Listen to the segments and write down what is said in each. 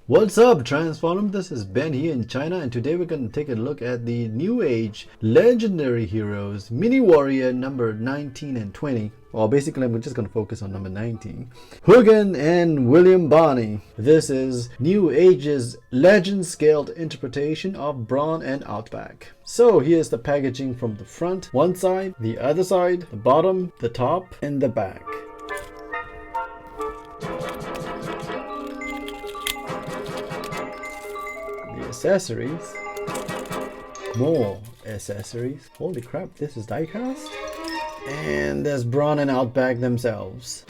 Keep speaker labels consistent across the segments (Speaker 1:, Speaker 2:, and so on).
Speaker 1: What's up, Transformdom? This is Ben here in China, and today we're going to take a look at the New Age Legendary Heroes Mini Warrior number 19 and 20. Well, basically, I'm just going to focus on number 19. Hogan and William Barney. This is New Age's legend-scaled interpretation of Brawn and Outback. So here's the packaging from the front, one side, the other side, the bottom, the top, and the back. Accessories, more accessories. Holy crap, this is diecast, and there's Brawn and Outback themselves.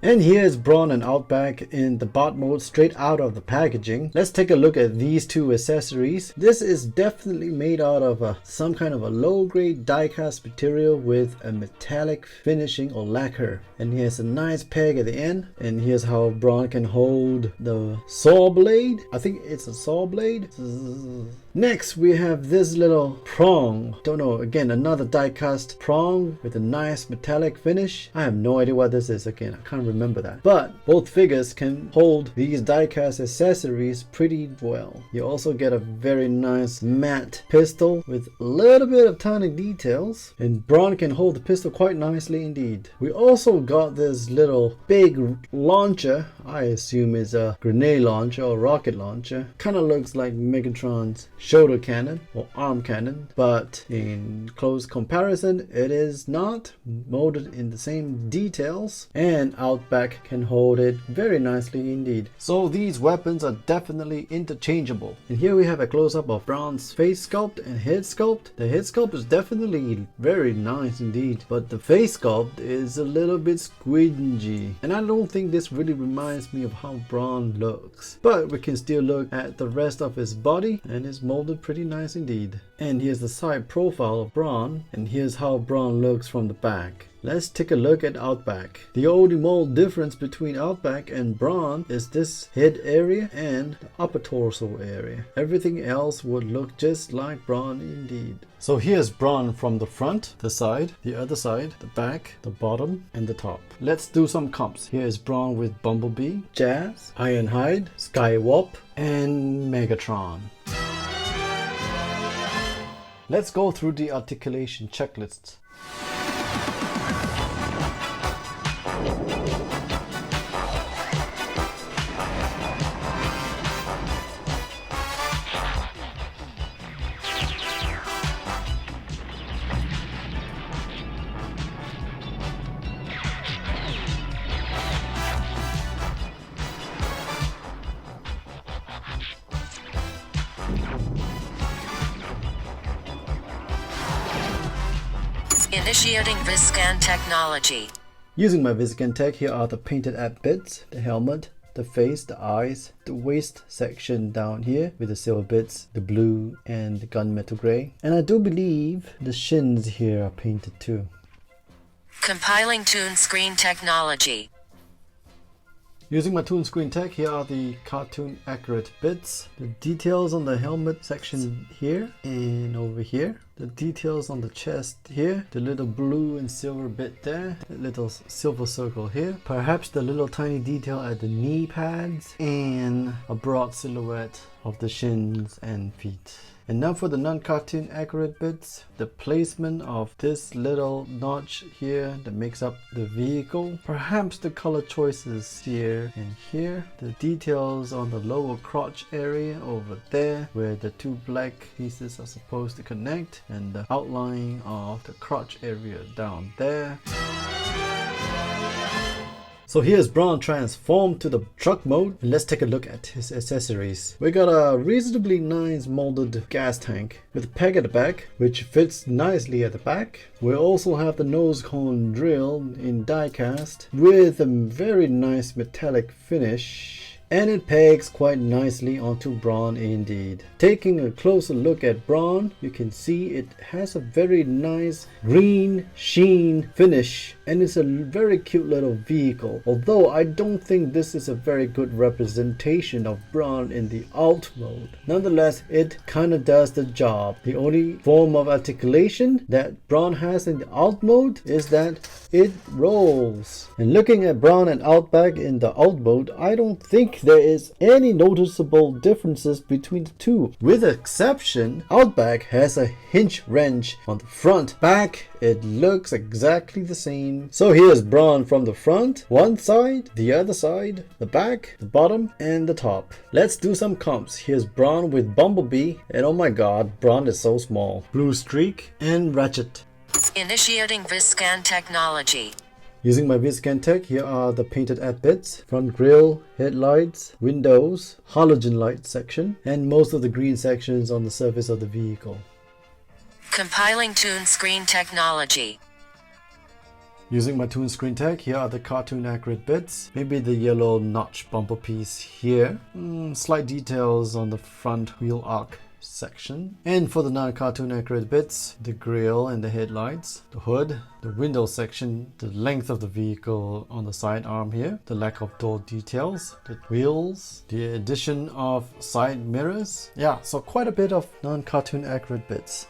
Speaker 1: And here's Brawn and Outback in the bot mode straight out of the packaging. Let's take a look at these two accessories. This is definitely made out of some kind of a low-grade die-cast material with a metallic finishing or lacquer. And here's a nice peg at the end. And here's how Brawn can hold the saw blade. I think it's a saw blade. Next, we have this little prong. Don't know, again, another die-cast prong with a nice metallic finish. I have no idea what this is. Again, I can't remember that. But both figures can hold these die-cast accessories pretty well. You also get a very nice matte pistol with a little bit of tiny details. And Brawn can hold the pistol quite nicely indeed. We also got this little big launcher. I assume it's a grenade launcher or rocket launcher. Kind of looks like Megatron's shoulder cannon or arm cannon, but in close comparison it is not molded in the same details, and Outback can hold it very nicely indeed. So these weapons are definitely interchangeable. And here we have a close-up of Brawn's face sculpt and head sculpt. The head sculpt is definitely very nice indeed, but the face sculpt is a little bit squingy, and I don't think this really reminds me of how Brawn looks, but we can still look at the rest of his body, and his molded pretty nice indeed. And here's the side profile of Brawn, and here's how Brawn looks from the back. Let's take a look at Outback. The only mold difference between Outback and Brawn is this head area and the upper torso area. Everything else would look just like Brawn indeed. So here's Brawn from the front, the side, the other side, the back, the bottom, and the top. Let's do some comps. Here's Brawn with Bumblebee, Jazz, Ironhide, Skywalk, and Megatron. Let's go through the articulation checklists.
Speaker 2: Initiating Viscan technology.
Speaker 1: Using my Viscan tech, here are the painted ab bits, the helmet, the face, the eyes, the waist section down here with the silver bits, the blue and the gunmetal gray. And I do believe the shins here are painted too.
Speaker 2: Compiling toon screen technology.
Speaker 1: Using my toon screen tech, here are the cartoon accurate bits. The details on the helmet section here and over here. The details on the chest here. The little blue and silver bit there. The little silver circle here. Perhaps the little tiny detail at the knee pads. And a broad silhouette of the shins and feet. And now for the non-cartoon accurate bits, the placement of this little notch here that makes up the vehicle, perhaps the color choices here and here, the details on the lower crotch area over there where the two black pieces are supposed to connect, and the outline of the crotch area down there. So here's Brawn transformed to the truck mode, and let's take a look at his accessories. We got a reasonably nice molded gas tank with a peg at the back, which fits nicely at the back. We also have the nose cone drill in die cast with a very nice metallic finish. and it pegs quite nicely onto Brawn indeed. Taking a closer look at Brawn, you can see it has a very nice green sheen finish, and it's a very cute little vehicle, although I don't think this is a very good representation of Brawn in the alt mode. Nonetheless, it kind of does the job. The only form of articulation that Brawn has in the alt mode is that it rolls. And looking at Brawn and Outback in the alt mode, I don't think there is any noticeable differences between the two. With exception, Outback has a hinge wrench on the front. Back, it looks exactly the same. So here's Brawn from the front, one side, the other side, the back, the bottom, and the top. Let's do some comps. Here's Brawn with Bumblebee, and oh my god, Brawn is so small. Blue Streak and Ratchet.
Speaker 2: Initiating Viscan technology.
Speaker 1: Using my Viscan tech, here are the painted add bits, front grille, headlights, windows, halogen light section, and most of the green sections on the surface of the vehicle.
Speaker 2: Compiling tune screen technology.
Speaker 1: Using my Toon Screen Tech, here are the cartoon accurate bits. Maybe the yellow notch bumper piece here. Slight details on the front wheel arc section. And for the non-cartoon accurate bits, the grille and the headlights, the hood, the window section, the length of the vehicle on the side arm here, the lack of door details, the wheels, the addition of side mirrors. Yeah, so quite a bit of non-cartoon accurate bits.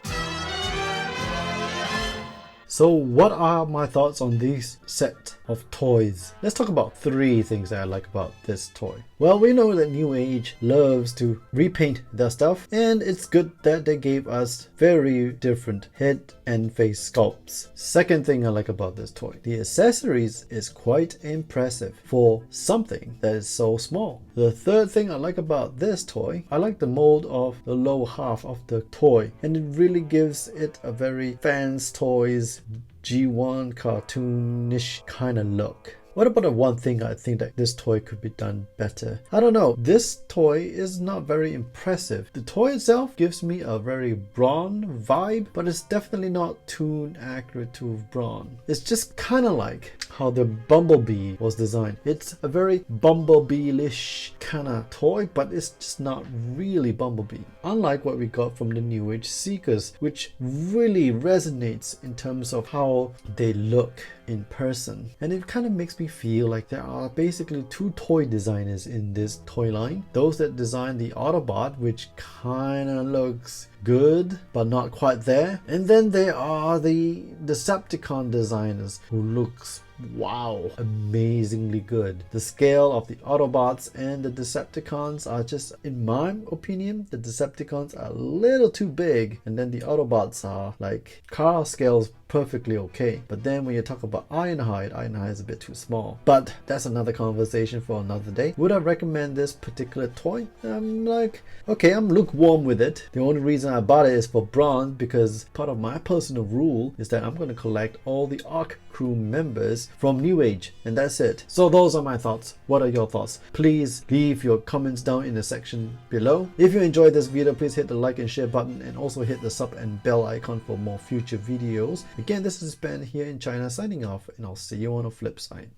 Speaker 1: So what are my thoughts on this set of toys? Let's talk about 3 things that I like about this toy. Well, we know that NewAge loves to repaint their stuff, and it's good that they gave us very different head and face sculpts. Second thing I like about this toy, the accessories is quite impressive for something that is so small. The third thing I like about this toy, I like the mold of the lower half of the toy, and it really gives it a very fans toys G1 cartoonish kind of look. What about the one thing I think that this toy could be done better? I don't know. This toy is not very impressive. The toy itself gives me a very Brawn vibe, but it's definitely not tune accurate to Brawn. It's just kind of like how the Bumblebee was designed. It's a very Bumblebee-ish kind of toy, but it's just not really Bumblebee. Unlike what we got from the NewAge Seekers, which really resonates in terms of how they look in person. And it kind of makes me feel like there are basically 2 toy designers in this toy line. Those that designed the Autobot, which kind of looks good but not quite there, and then there are the Decepticon designers who looks wow, amazingly good. The scale of the Autobots and the Decepticons are just, in my opinion, the Decepticons are a little too big, and then the Autobots are like car scales perfectly okay. But then when you talk about Ironhide is a bit too small. But that's another conversation for another day. Would I recommend this particular toy? I'm like, okay, I'm lukewarm with it. The only reason I bought it is for Brawn, because part of my personal rule is that I'm going to collect all the Ark crew members from NewAge, and that's it. So those are my thoughts. What are your thoughts? Please leave your comments down in the section below. If you enjoyed this video, please hit the like and share button, and also hit the sub and bell icon for more future videos. Again, this is Ben here in China signing off, and I'll see you on the flip side.